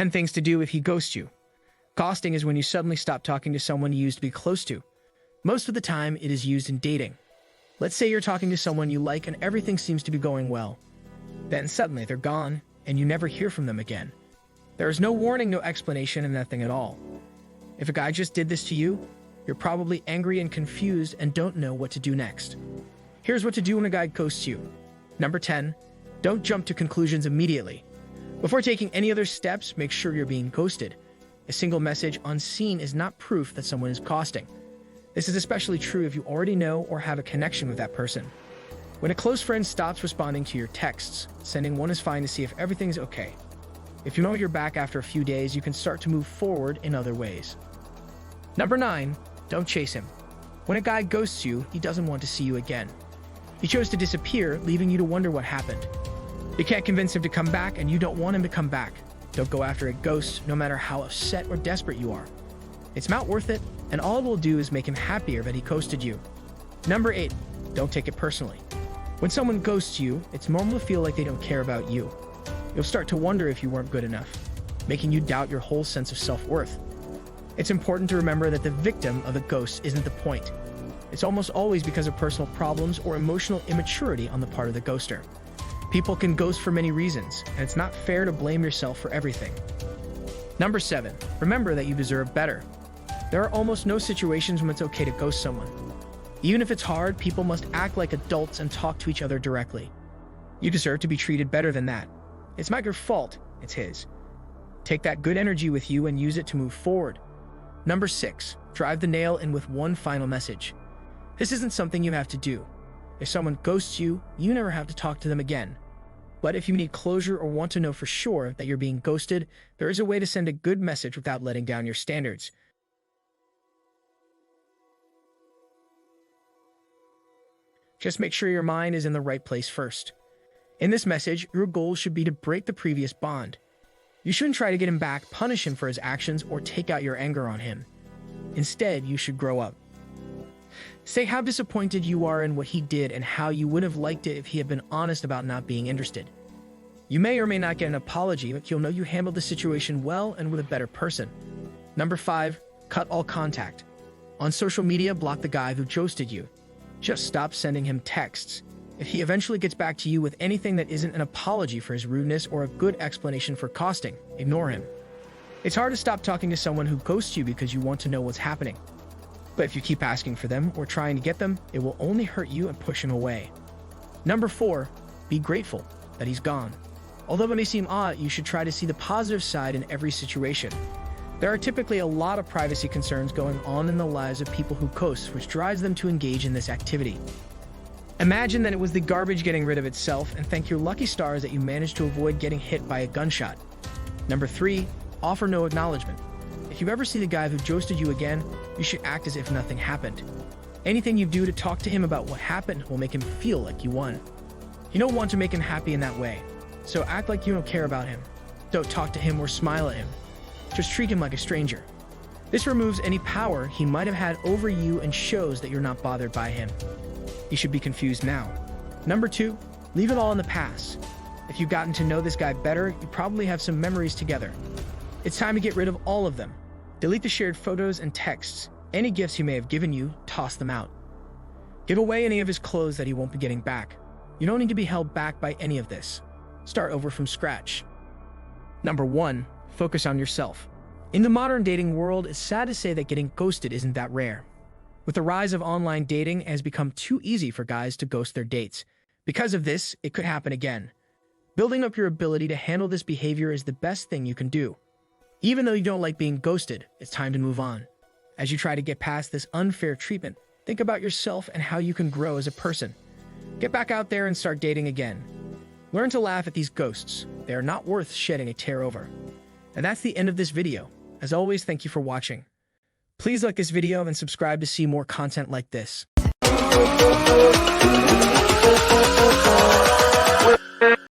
10 things to do if he ghosts you. Ghosting is when you suddenly stop talking to someone you used to be close to. Most of the time, it is used in dating. Let's say you're talking to someone you like and everything seems to be going well. Then suddenly they're gone, and you never hear from them again. There is no warning, no explanation, and nothing at all. If a guy just did this to you, you're probably angry and confused and don't know what to do next. Here's what to do when a guy ghosts you. Number 10, don't jump to conclusions immediately. Before taking any other steps, make sure you're being ghosted. A single message unseen is not proof that someone is ghosting. This is especially true if you already know or have a connection with that person. When a close friend stops responding to your texts, sending one is fine to see if everything's okay. If you know you're back after a few days, you can start to move forward in other ways. Number 9, don't chase him. When a guy ghosts you, he doesn't want to see you again. He chose to disappear, leaving you to wonder what happened. You can't convince him to come back, and you don't want him to come back. Don't go after a ghost, no matter how upset or desperate you are. It's not worth it, and all it will do is make him happier that he ghosted you. Number 8, don't take it personally. When someone ghosts you, it's normal to feel like they don't care about you. You'll start to wonder if you weren't good enough, making you doubt your whole sense of self-worth. It's important to remember that the victim of the ghost isn't the point. It's almost always because of personal problems or emotional immaturity on the part of the ghoster. People can ghost for many reasons, and it's not fair to blame yourself for everything. Number 7, remember that you deserve better. There are almost no situations when it's okay to ghost someone. Even if it's hard, people must act like adults and talk to each other directly. You deserve to be treated better than that. It's not your fault, it's his. Take that good energy with you and use it to move forward. Number 6, drive the nail in with one final message. This isn't something you have to do. If someone ghosts you, you never have to talk to them again. But if you need closure or want to know for sure that you're being ghosted, there is a way to send a good message without letting down your standards. Just make sure your mind is in the right place first. In this message, your goal should be to break the previous bond. You shouldn't try to get him back, punish him for his actions, or take out your anger on him. Instead, you should grow up. Say how disappointed you are in what he did and how you would have liked it if he had been honest about not being interested. You may or may not get an apology, but you'll know you handled the situation well and with a better person. Number 5, cut all contact. On social media, block the guy who ghosted you. Just stop sending him texts. If he eventually gets back to you with anything that isn't an apology for his rudeness or a good explanation for ghosting, ignore him. It's hard to stop talking to someone who ghosts you because you want to know what's happening. But if you keep asking for them or trying to get them, it will only hurt you and push him away. Number 4, be grateful that he's gone. Although it may seem odd, you should try to see the positive side in every situation. There are typically a lot of privacy concerns going on in the lives of people who ghost, which drives them to engage in this activity. Imagine that it was the garbage getting rid of itself, and thank your lucky stars that you managed to avoid getting hit by a gunshot. Number 3, offer no acknowledgement. If you ever see the guy who ghosted you again, you should act as if nothing happened. Anything you do to talk to him about what happened will make him feel like you won. You don't want to make him happy in that way, so act like you don't care about him. Don't talk to him or smile at him. Just treat him like a stranger. This removes any power he might have had over you and shows that you're not bothered by him. You should be confused now. Number 2, leave it all in the past. If you've gotten to know this guy better, you probably have some memories together. It's time to get rid of all of them. Delete the shared photos and texts. Any gifts he may have given you, toss them out. Give away any of his clothes that he won't be getting back. You don't need to be held back by any of this. Start over from scratch. Number 1, focus on yourself. In the modern dating world, it's sad to say that getting ghosted isn't that rare. With the rise of online dating, it has become too easy for guys to ghost their dates. Because of this, it could happen again. Building up your ability to handle this behavior is the best thing you can do. Even though you don't like being ghosted, it's time to move on. As you try to get past this unfair treatment, think about yourself and how you can grow as a person. Get back out there and start dating again. Learn to laugh at these ghosts. They are not worth shedding a tear over. And that's the end of this video. As always, thank you for watching. Please like this video and subscribe to see more content like this.